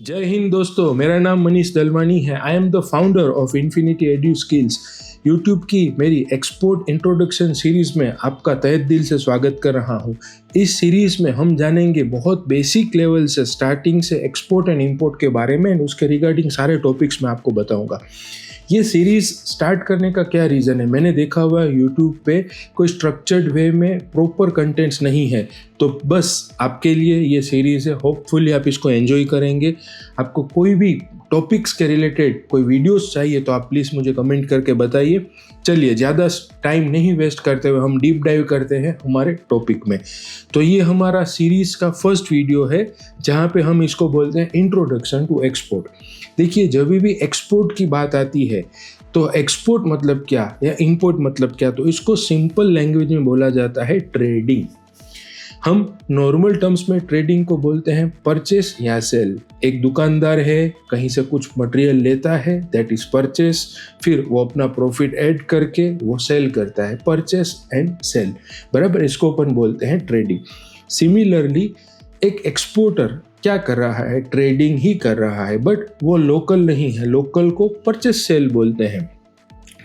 जय हिंद दोस्तों, मेरा नाम मनीष दलवानी है। I am the founder of infinity edu skills. YouTube की मेरी एक्सपोर्ट इंट्रोडक्शन सीरीज़ में आपका तहे दिल से स्वागत कर रहा हूँ। इस सीरीज़ में हम जानेंगे बहुत बेसिक लेवल से स्टार्टिंग से एक्सपोर्ट एंड इंपोर्ट के बारे में, उसके रिगार्डिंग सारे टॉपिक्स मैं आपको बताऊँगा। ये सीरीज़ स्टार्ट करने का क्या रीज़न है, मैंने देखा हुआ यूट्यूब पे कोई स्ट्रक्चर्ड वे में प्रॉपर कंटेंट्स नहीं है, तो बस आपके लिए ये सीरीज़ है। होपफुली आप इसको एंजॉय करेंगे। आपको कोई भी टॉपिक्स के रिलेटेड कोई वीडियोस चाहिए तो आप प्लीज़ मुझे कमेंट करके बताइए। चलिए ज़्यादा टाइम नहीं वेस्ट करते हुए हम डीप डाइव करते हैं हमारे टॉपिक में। तो ये हमारा सीरीज़ का फर्स्ट वीडियो है जहाँ पे हम इसको बोलते हैं इंट्रोडक्शन टू एक्सपोर्ट। देखिए, जब भी एक्सपोर्ट की बात आती है तो एक्सपोर्ट मतलब क्या या इंपोर्ट मतलब क्या, तो इसको सिंपल लैंग्वेज में बोला जाता है ट्रेडिंग। हम नॉर्मल टर्म्स में ट्रेडिंग को बोलते हैं परचेस या सेल। एक दुकानदार है, कहीं से कुछ मटेरियल लेता है, दैट इज परचेस, फिर वो अपना प्रॉफिट ऐड करके वो सेल करता है, परचेस एंड सेल, बराबर। इसको अपन बोलते हैं ट्रेडिंग। सिमिलरली एक एक्सपोर्टर क्या कर रहा है, ट्रेडिंग ही कर रहा है, बट वो लोकल नहीं है। लोकल को परचेस सेल बोलते हैं,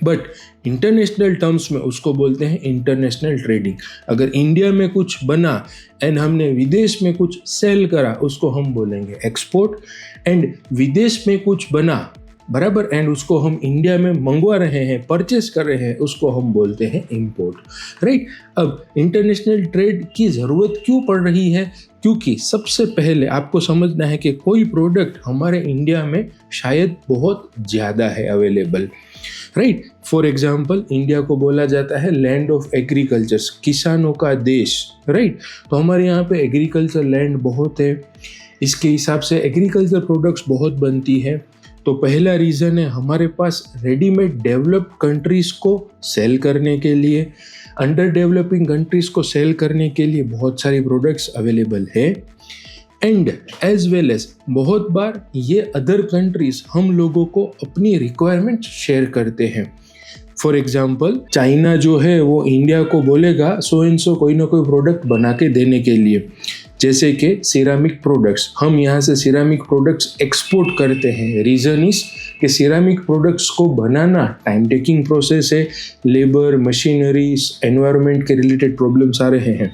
बट इंटरनेशनल टर्म्स में उसको बोलते हैं इंटरनेशनल ट्रेडिंग। अगर इंडिया में कुछ बना एंड हमने विदेश में कुछ सेल करा, उसको हम बोलेंगे एक्सपोर्ट। एंड विदेश में कुछ बना, बराबर, एंड उसको हम इंडिया में मंगवा रहे हैं, परचेस कर रहे हैं, उसको हम बोलते हैं इंपोर्ट, राइट। अब इंटरनेशनल ट्रेड की ज़रूरत क्यों पड़ रही है? क्योंकि सबसे पहले आपको समझना है कि कोई प्रोडक्ट हमारे इंडिया में शायद बहुत ज़्यादा है available, right. For example, India को बोला जाता है लैंड ऑफ एग्रीकल्चर, किसानों का देश, राइट। तो हमारे यहाँ पे एग्रीकल्चर लैंड बहुत है, इसके हिसाब से एग्रीकल्चर प्रोडक्ट्स बहुत बनती है। तो पहला रीज़न है हमारे पास रेडीमेड डेवलप्ड कंट्रीज़ को सेल करने के लिए, अंडर डेवलपिंग कंट्रीज़ को सेल करने के लिए बहुत सारी प्रोडक्ट्स अवेलेबल है। एंड एज वेल एज बहुत बार ये अदर कंट्रीज हम लोगों को अपनी रिक्वायरमेंट शेयर करते हैं। फॉर एग्जाम्पल, चाइना जो है वो इंडिया को बोलेगा सो एंड सो कोई ना कोई प्रोडक्ट बना के देने के लिए, जैसे कि सिरामिक प्रोडक्ट्स। हम यहाँ से सिरामिक प्रोडक्ट्स एक्सपोर्ट करते हैं। रीज़न इस कि सिरामिक प्रोडक्ट्स को बनाना टाइम टेकिंग प्रोसेस है, लेबर, मशीनरीज, एनवायरनमेंट के रिलेटेड प्रॉब्लम्स आ रहे हैं।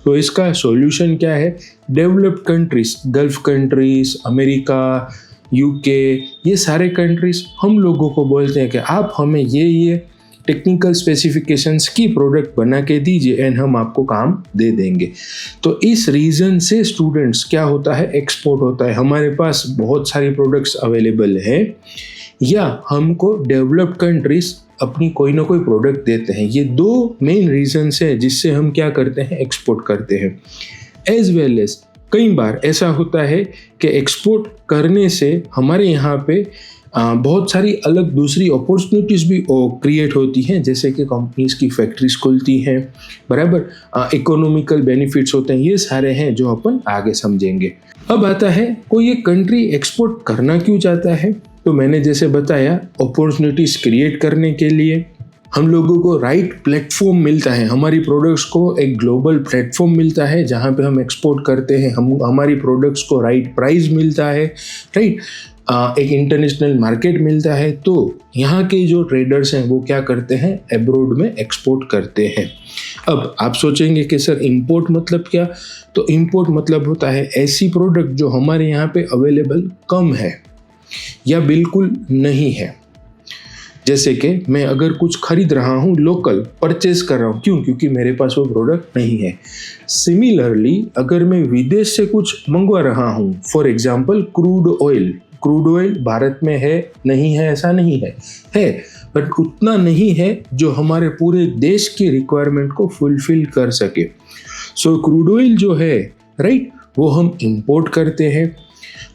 तो इसका सॉल्यूशन क्या है? Developed countries, gulf countries, America, UK, ये सारे कंट्रीज हम लोगों को बोलते हैं कि आप हमें ये टेक्निकल स्पेसिफिकेशंस की प्रोडक्ट बना के दीजिए एंड हम आपको काम दे देंगे। तो इस रीज़न से स्टूडेंट्स क्या होता है, एक्सपोर्ट होता है। हमारे पास बहुत सारी प्रोडक्ट्स अवेलेबल है या हमको डेवलप्ड कंट्रीज अपनी कोई ना कोई प्रोडक्ट देते हैं। ये दो मेन रीजंस हैं जिससे हम क्या करते हैं, एक्सपोर्ट करते हैं। एज वेल एज कई बार ऐसा होता है कि एक्सपोर्ट करने से हमारे यहाँ पे बहुत सारी अलग दूसरी अपॉर्चुनिटीज़ भी क्रिएट होती हैं, जैसे कि कंपनीज की फैक्ट्रीज खुलती हैं, बराबर, इकोनॉमिकल बेनिफिट्स होते हैं। ये सारे हैं जो अपन आगे समझेंगे। अब आता है कोई एक कंट्री एक्सपोर्ट करना क्यों चाहता है, तो मैंने जैसे बताया अपॉर्चुनिटीज़ क्रिएट करने के लिए हम लोगों को राइट प्लेटफॉर्म मिलता है। हमारी प्रोडक्ट्स को एक ग्लोबल प्लेटफॉर्म मिलता है जहाँ पे हम एक्सपोर्ट करते हैं। हमारी प्रोडक्ट्स को राइट प्राइस मिलता है, राइट, एक इंटरनेशनल मार्केट मिलता है। तो यहाँ के जो ट्रेडर्स हैं वो क्या करते हैं, एब्रोड में एक्सपोर्ट करते हैं। अब आप सोचेंगे कि सर इंपोर्ट मतलब क्या? तो इंपोर्ट मतलब होता है ऐसी प्रोडक्ट जो हमारे यहाँ पे अवेलेबल कम है या बिल्कुल नहीं है। जैसे कि मैं अगर कुछ खरीद रहा हूँ, लोकल परचेज कर रहा हूँ, क्यों? क्योंकि मेरे पास वो प्रोडक्ट नहीं है। सिमिलरली अगर मैं विदेश से कुछ मंगवा रहा हूँ, for example crude oil Bharat में है नहीं है ऐसा नहीं है, बट उतना नहीं है जो हमारे पूरे देश की रिक्वायरमेंट को फुलफिल कर सके। सो क्रूड ऑयल जो है, राइट, वो हम इंपोर्ट करते हैं।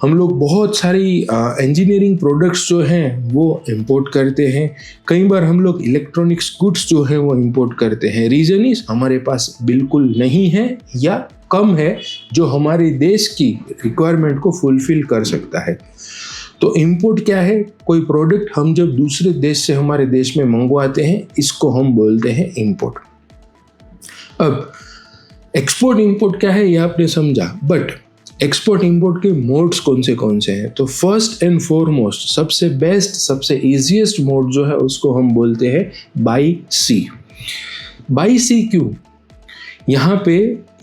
हम लोग बहुत सारी इंजीनियरिंग प्रोडक्ट्स जो हैं वो इंपोर्ट करते हैं। कई बार हम लोग इलेक्ट्रॉनिक्स गुड्स जो है वो इंपोर्ट करते हैं। रीज़न इज हमारे पास बिल्कुल नहीं है या कम है जो हमारे देश की रिक्वायरमेंट को फुलफिल कर सकता है। तो इंपोर्ट क्या है? कोई प्रोडक्ट हम जब दूसरे देश से हमारे देश में मंगवाते हैं, इसको हम बोलते हैं इंपोर्ट। अब एक्सपोर्ट इंपोर्ट क्या है ये आपने समझा, बट एक्सपोर्ट इंपोर्ट के मोड्स कौन से हैं? तो फर्स्ट एंड फॉरमोस्ट सबसे बेस्ट, सबसे इजीएस्ट मोड जो है उसको हम बोलते हैं बाई सी। बाई सी क्यों? यहाँ पे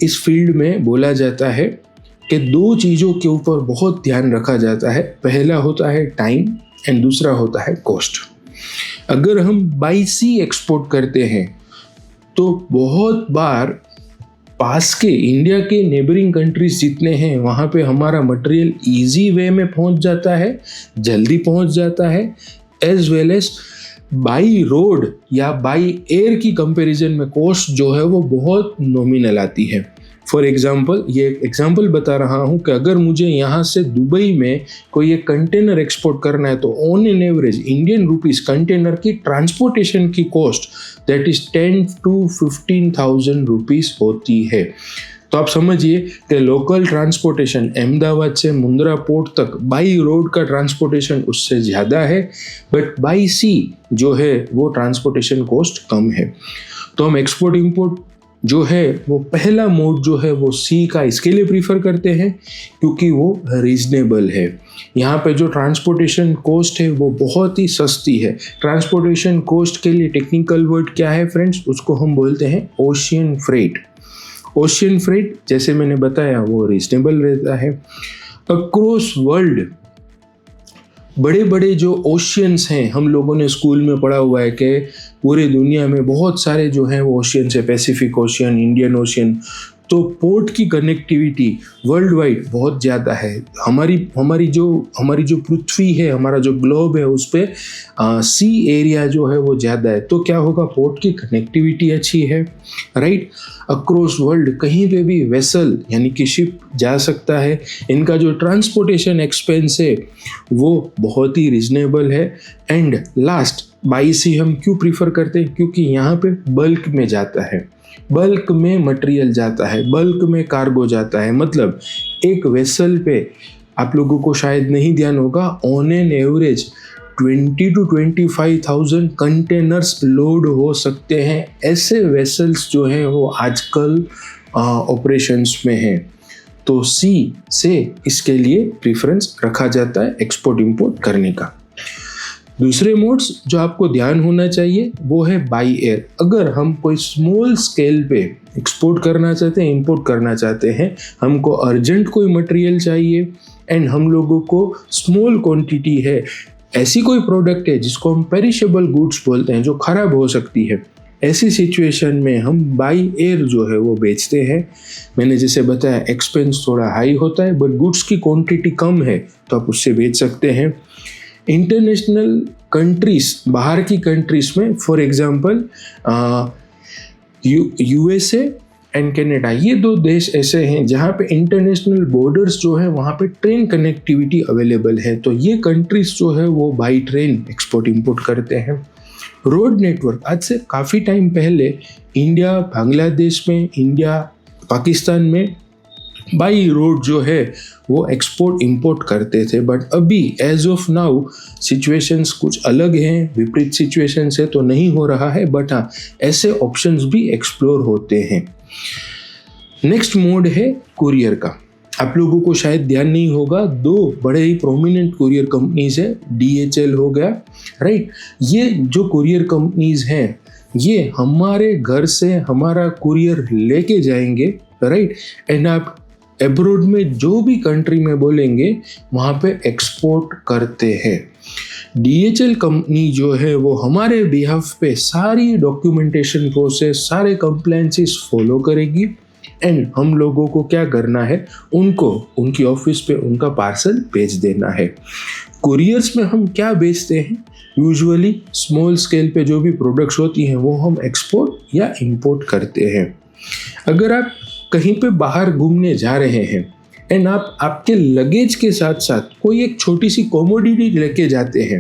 इस फील्ड में बोला जाता है कि दो चीज़ों के ऊपर बहुत ध्यान रखा जाता है। पहला होता है टाइम एंड दूसरा होता है कॉस्ट। अगर हम बाई सी एक्सपोर्ट करते हैं तो बहुत बार पास के इंडिया के नेबरिंग कंट्रीज जितने हैं वहाँ पे हमारा मटेरियल इजी वे में पहुँच जाता है, जल्दी पहुँच जाता है, as well as by road या बाई एयर की कंपैरिजन में कॉस्ट जो है वो बहुत नॉमिनल आती है। फॉर एग्जाम्पल, ये एग्जाम्पल बता रहा हूँ कि अगर मुझे यहाँ से दुबई में कोई एक कंटेनर एक्सपोर्ट करना है तो on an average Indian rupees container की ट्रांसपोर्टेशन की cost that is 10,000 to 15,000 rupees होती है। तो आप समझिए कि लोकल ट्रांसपोर्टेशन अहमदाबाद से मुंद्रा पोर्ट तक बाई रोड का ट्रांसपोर्टेशन उससे ज़्यादा है, बट बाई सी जो है वो ट्रांसपोर्टेशन कॉस्ट कम है। तो हम एक्सपोर्ट इंपोर्ट जो है वो पहला मोड जो है वो सी का इसके लिए प्रीफर करते हैं क्योंकि वो रीजनेबल है। यहाँ पे जो ट्रांसपोर्टेशन कॉस्ट है वो बहुत ही सस्ती है। ट्रांसपोर्टेशन कॉस्ट के लिए टेक्निकल वर्ड क्या है फ्रेंड्स? उसको हम बोलते हैं ओशियन फ्रेट। ओशियन फ्रेट जैसे मैंने बताया वो रीजनेबल रहता है। अक्रॉस वर्ल्ड बड़े बड़े जो ओशियंस हैं, हम लोगों ने स्कूल में पढ़ा हुआ है कि पूरे दुनिया में बहुत सारे जो हैं वो ओशियंस है, पैसिफिक ओशियन, इंडियन ओशियन। तो पोर्ट की कनेक्टिविटी वर्ल्ड वाइड बहुत ज़्यादा है। हमारी जो पृथ्वी है, हमारा जो ग्लोब है उस पर सी एरिया जो है वो ज़्यादा है। तो क्या होगा? पोर्ट की कनेक्टिविटी अच्छी है, राइट। अक्रॉस वर्ल्ड कहीं पे भी वेसल यानी कि शिप जा सकता है। इनका जो ट्रांसपोर्टेशन एक्सपेंस है वो बहुत ही रिजनेबल है। एंड लास्ट, बाई सी हम क्यों प्रीफर करते हैं? क्योंकि यहाँ पे बल्क में जाता है, बल्क में मटेरियल जाता है, बल्क में कार्गो जाता है। मतलब एक वेसल पे आप लोगों को शायद नहीं ध्यान होगा, on an average 20,000 to 25,000 containers load हो सकते हैं। ऐसे वेसल्स जो हैं वो आजकल ऑपरेशंस में हैं। तो सी से इसके लिए प्रेफरेंस रखा जाता है एक्सपोर्ट इंपोर्ट करने का। दूसरे मोड्स जो आपको ध्यान होना चाहिए वो है बाई एयर। अगर हम कोई स्मॉल स्केल पे एक्सपोर्ट करना चाहते हैं, इंपोर्ट करना चाहते हैं, हमको अर्जेंट कोई मटेरियल चाहिए एंड हम लोगों को स्मॉल क्वांटिटी है, ऐसी कोई प्रोडक्ट है जिसको हम पेरिशेबल गुड्स बोलते हैं जो खराब हो सकती है, ऐसी सिचुएशन में हम बाई एयर जो है वो बेचते हैं। मैंने जैसे बताया एक्सपेंस थोड़ा हाई होता है बट गुड्स की क्वांटिटी कम है तो आप उससे बेच सकते हैं। इंटरनेशनल कंट्रीज, बाहर की कंट्रीज में for example USA and Canada, ये दो देश ऐसे हैं जहाँ पे इंटरनेशनल बॉर्डर्स जो है वहाँ पे ट्रेन कनेक्टिविटी अवेलेबल है। तो ये कंट्रीज जो है वो बाई ट्रेन एक्सपोर्ट इंपोर्ट करते हैं। रोड नेटवर्क आज से काफ़ी टाइम पहले इंडिया बांग्लादेश में, इंडिया पाकिस्तान में बाई रोड जो है वो एक्सपोर्ट इंपोर्ट करते थे, बट अभी एज ऑफ नाउ सिचुएशंस कुछ अलग हैं, विपरीत सिचुएशंस है तो नहीं हो रहा है, बट हाँ ऐसे ऑप्शंस भी एक्सप्लोर होते हैं। नेक्स्ट मोड है कुरियर का। आप लोगों को शायद ध्यान नहीं होगा, दो बड़े ही प्रोमिनेंट कुरियर कंपनीज है, DHL हो गया, राइट। ये जो कुरियर कंपनीज हैं ये हमारे घर से हमारा कुरियर लेके जाएंगे, राइट, एंड आप एब्रोड में जो भी कंट्री में बोलेंगे वहाँ पे एक्सपोर्ट करते हैं। DHL कंपनी जो है वो हमारे बिहाफ पे सारी डॉक्यूमेंटेशन प्रोसेस, सारे कंप्लायंसेस फॉलो करेगी एंड हम लोगों को क्या करना है, उनको उनकी ऑफिस पे उनका पार्सल भेज देना है। कुरियर्स में हम क्या बेचते हैं? यूजुअली स्मॉल स्केल पे जो भी प्रोडक्ट्स होती हैं वो हम एक्सपोर्ट या इंपोर्ट करते हैं। अगर आप कहीं पे बाहर घूमने जा रहे हैं एंड आप आपके लगेज के साथ साथ कोई एक छोटी सी कॉमोडिटी लेके जाते हैं,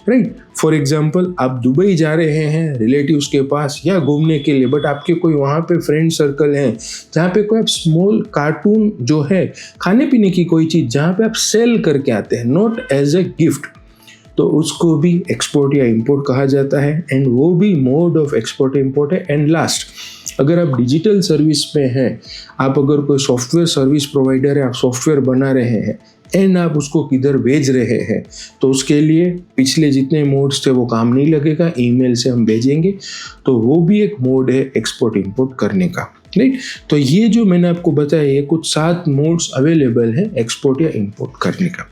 राइट। फॉर एग्जांपल आप दुबई जा रहे हैं रिलेटिव्स के पास या घूमने के लिए, बट आपके कोई वहाँ पे फ्रेंड सर्कल हैं जहाँ पे कोई आप स्मॉल कार्टून जो है खाने पीने की कोई चीज़ जहाँ पे आप सेल करके आते हैं, नॉट एज ए गिफ्ट, तो उसको भी एक्सपोर्ट या इंपोर्ट कहा जाता है एंड वो भी मोड ऑफ एक्सपोर्ट इंपोर्ट है। एंड लास्ट अगर आप डिजिटल सर्विस में हैं, आप अगर कोई सॉफ्टवेयर सर्विस प्रोवाइडर है, आप सॉफ्टवेयर बना रहे हैं एंड आप उसको किधर भेज रहे हैं, तो उसके लिए पिछले जितने मोड्स थे वो काम नहीं लगेगा, ईमेल से हम भेजेंगे। तो वो भी एक मोड है एक्सपोर्ट इंपोर्ट करने का, राइट। तो ये जो मैंने आपको बताया, ये कुछ 7 मोड्स अवेलेबल हैं एक्सपोर्ट या इंपोर्ट करने का।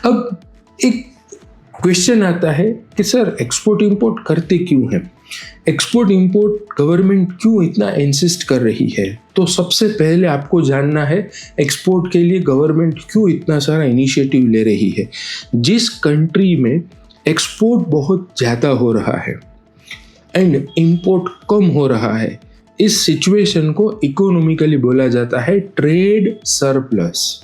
अब एक क्वेश्चन आता है कि सर एक्सपोर्ट इंपोर्ट करते क्यों हैं, एक्सपोर्ट इंपोर्ट गवर्नमेंट क्यों इतना इंसिस्ट कर रही है। तो सबसे पहले आपको जानना है एक्सपोर्ट के लिए गवर्नमेंट क्यों इतना सारा इनिशिएटिव ले रही है। जिस कंट्री में एक्सपोर्ट बहुत ज़्यादा हो रहा है एंड इंपोर्ट कम हो रहा है, इस सिचुएशन को इकोनॉमिकली बोला जाता है ट्रेड सरप्लस।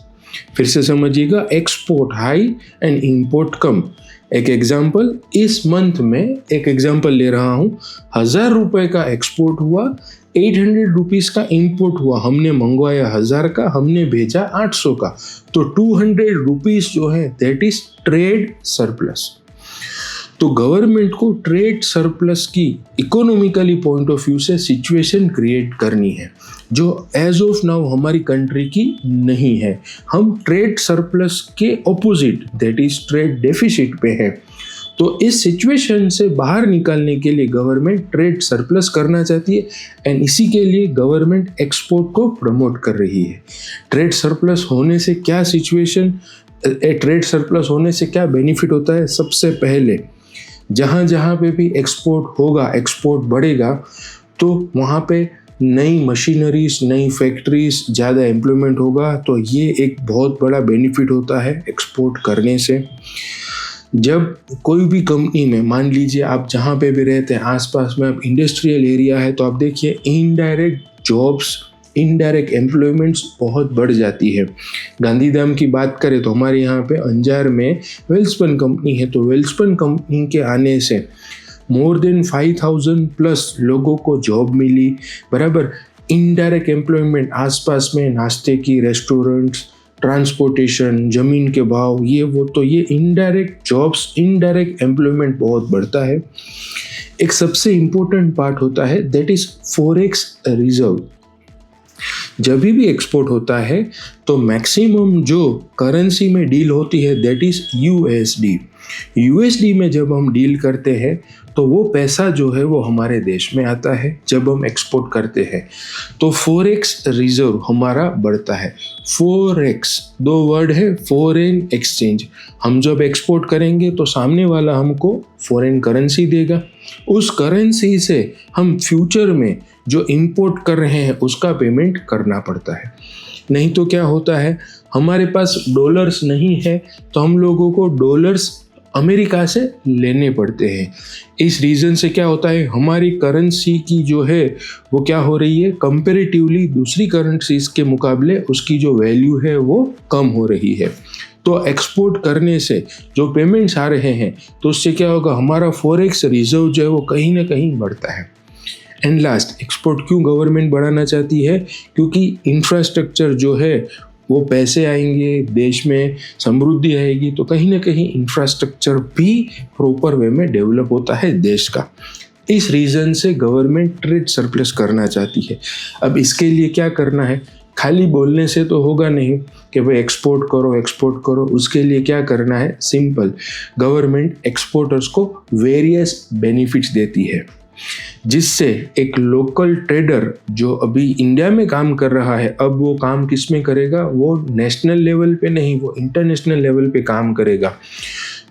फिर से समझिएगा, एक्सपोर्ट हाई एंड इंपोर्ट कम। एक एग्जाम्पल, इस मंथ में एक एग्जाम्पल ले रहा हूँ, 1000 रुपये का एक्सपोर्ट हुआ, 800 रुपीज़ का इंपोर्ट हुआ। हमने मंगवाया 1000 का, हमने भेजा 800 का, तो 200 रुपीज़ जो है दैट इज ट्रेड सरप्लस। तो गवर्नमेंट को ट्रेड सरप्लस की इकोनॉमिकली पॉइंट ऑफ व्यू से सिचुएशन क्रिएट करनी है, जो एज ऑफ नाउ हमारी कंट्री की नहीं है। हम ट्रेड सरप्लस के opposite that is trade deficit पे है। तो इस सिचुएशन से बाहर निकालने के लिए गवर्नमेंट ट्रेड सरप्लस करना चाहती है एंड इसी के लिए गवर्नमेंट एक्सपोर्ट को प्रमोट कर रही है। ट्रेड सरप्लस होने से क्या सिचुएशन, ट्रेड सरप्लस होने से क्या बेनिफिट होता है। सबसे पहले जहाँ जहाँ पे भी एक्सपोर्ट होगा, एक्सपोर्ट बढ़ेगा, तो वहाँ पे नई मशीनरीज, नई फैक्ट्रीज, ज़्यादा एम्प्लॉयमेंट होगा। तो ये एक बहुत बड़ा बेनिफिट होता है एक्सपोर्ट करने से। जब कोई भी कंपनी में, मान लीजिए आप जहाँ पे भी रहते हैं आसपास में आप इंडस्ट्रियल एरिया है, तो आप देखिए इनडायरेक्ट जॉब्स, इनडायरेक्ट एम्प्लॉयमेंट्स बहुत बढ़ जाती है। गांधीधाम की बात करें तो हमारे यहाँ पे अंजार में वेल्सपन कंपनी है, तो वेल्सपन कंपनी के आने से मोर देन 5000 प्लस लोगों को जॉब मिली, बराबर। इनडायरेक्ट एम्प्लॉयमेंट आसपास में नाश्ते की, रेस्टोरेंट्स, ट्रांसपोर्टेशन, ज़मीन के भाव, ये वो, तो ये इनडायरेक्ट जॉब्स, इनडायरेक्ट एम्प्लॉयमेंट बहुत बढ़ता है। एक सबसे इम्पोर्टेंट पार्ट होता है दैट इज फॉरेक्स रिजर्व। जब भी एक्सपोर्ट होता है तो मैक्सिमम जो करेंसी में डील होती है दैट इज यूएसडी। यूएसडी में जब हम डील करते हैं तो वो पैसा जो है वो हमारे देश में आता है जब हम एक्सपोर्ट करते हैं, तो फॉरेक्स रिजर्व हमारा बढ़ता है। फॉरेक्स 2 वर्ड है, फॉरेन एक्सचेंज। हम जब एक्सपोर्ट करेंगे तो सामने वाला हमको फॉरेन करेंसी देगा, उस करेंसी से हम फ्यूचर में जो इंपोर्ट कर रहे हैं उसका पेमेंट करना पड़ता है। नहीं तो क्या होता है, हमारे पास डॉलर्स नहीं है तो हम लोगों को डॉलर्स अमेरिका से लेने पड़ते हैं। इस रीज़न से क्या होता है, हमारी करेंसी की जो है वो क्या हो रही है, कंपैरेटिवली दूसरी करेंसीज के मुकाबले उसकी जो वैल्यू है वो कम हो रही है। तो एक्सपोर्ट करने से जो पेमेंट्स आ रहे हैं तो उससे क्या होगा, हमारा फॉरेक्स रिजर्व जो है वो कहीं ना कहीं बढ़ता है। एंड लास्ट, एक्सपोर्ट क्यों गवर्नमेंट बढ़ाना चाहती है, क्योंकि इंफ्रास्ट्रक्चर जो है वो पैसे आएंगे, देश में समृद्धि आएगी, तो कहीं ना कहीं इंफ्रास्ट्रक्चर भी प्रॉपर वे में डेवलप होता है देश का। इस रीज़न से गवर्नमेंट ट्रेड सरप्लस करना चाहती है। अब इसके लिए क्या करना है, खाली बोलने से तो होगा नहीं कि भाई एक्सपोर्ट करो एक्सपोर्ट करो। उसके लिए क्या करना है, सिंपल, गवर्नमेंट एक्सपोर्टर्स को वेरियस बेनिफिट्स देती है, जिससे एक लोकल ट्रेडर जो अभी इंडिया में काम कर रहा है, अब वो काम किस में करेगा, वो नेशनल लेवल पे नहीं, वो इंटरनेशनल लेवल पे काम करेगा।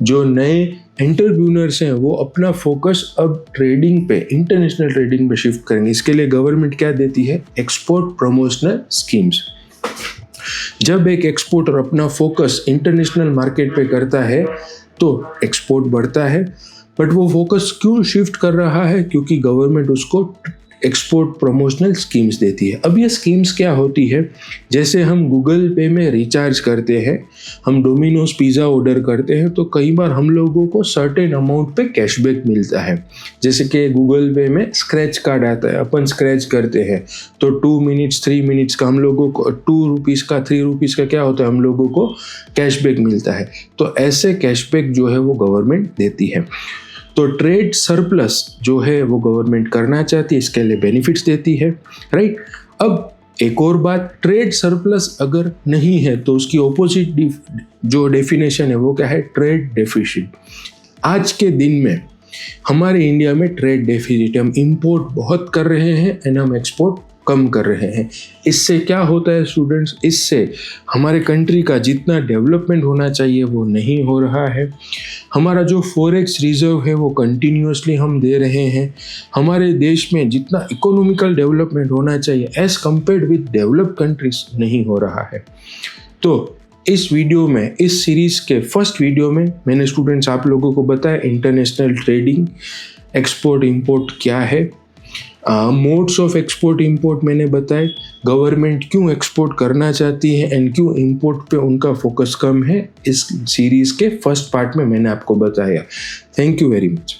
जो नए एंटरप्रेन्योर्स हैं वो अपना फोकस अब ट्रेडिंग पे, इंटरनेशनल ट्रेडिंग पे शिफ्ट करेंगे। इसके लिए गवर्नमेंट क्या देती है, एक्सपोर्ट प्रमोशनल स्कीम्स। जब एक एक्सपोर्टर अपना फोकस इंटरनेशनल मार्केट पे करता है तो एक्सपोर्ट बढ़ता है। बट वो फोकस क्यों शिफ्ट कर रहा है, क्योंकि गवर्नमेंट उसको एक्सपोर्ट प्रमोशनल स्कीम्स देती है। अब ये स्कीम्स क्या होती है, जैसे हम गूगल पे में रिचार्ज करते हैं, हम डोमिनोज पिज़्ज़ा ऑर्डर करते हैं, तो कई बार हम लोगों को सर्टेन अमाउंट पे कैशबैक मिलता है। जैसे कि गूगल पे में स्क्रैच कार्ड आता है, अपन स्क्रैच करते हैं तो 2 मिनट्स 3 मिनट्स का हम लोगों को 2 रुपीज़ का 3 रुपीज़ का क्या होता है, हम लोगों को कैशबैक मिलता है। तो ऐसे कैशबैक जो है वो गवर्नमेंट देती है। तो ट्रेड सरप्लस जो है वो गवर्नमेंट करना चाहती है, इसके लिए बेनिफिट्स देती है, राइट। अब एक और बात, ट्रेड सरप्लस अगर नहीं है तो उसकी ऑपोजिट जो डेफिनेशन है वो क्या है, ट्रेड डेफिसिट। आज के दिन में हमारे इंडिया में ट्रेड डेफिसिट, हम इंपोर्ट बहुत कर रहे हैं एंड हम एक्सपोर्ट कम कर रहे हैं। इससे क्या होता है स्टूडेंट्स, इससे हमारे कंट्री का जितना डेवलपमेंट होना चाहिए वो नहीं हो रहा है। हमारा जो फॉरेक्स रिजर्व है वो कंटिन्यूसली हम दे रहे हैं। हमारे देश में जितना इकोनॉमिकल डेवलपमेंट होना चाहिए as compared with developed countries नहीं हो रहा है। तो इस वीडियो में, इस सीरीज़ के फर्स्ट वीडियो में मैंने स्टूडेंट्स आप लोगों को बताया इंटरनेशनल ट्रेडिंग, एक्सपोर्ट इंपोर्ट क्या है, मोड्स ऑफ एक्सपोर्ट इंपोर्ट मैंने बताए, गवर्नमेंट क्यों एक्सपोर्ट करना चाहती है एंड क्यों इंपोर्ट पे उनका फोकस कम है, इस सीरीज़ के फर्स्ट पार्ट में मैंने आपको बताया। Thank you very much.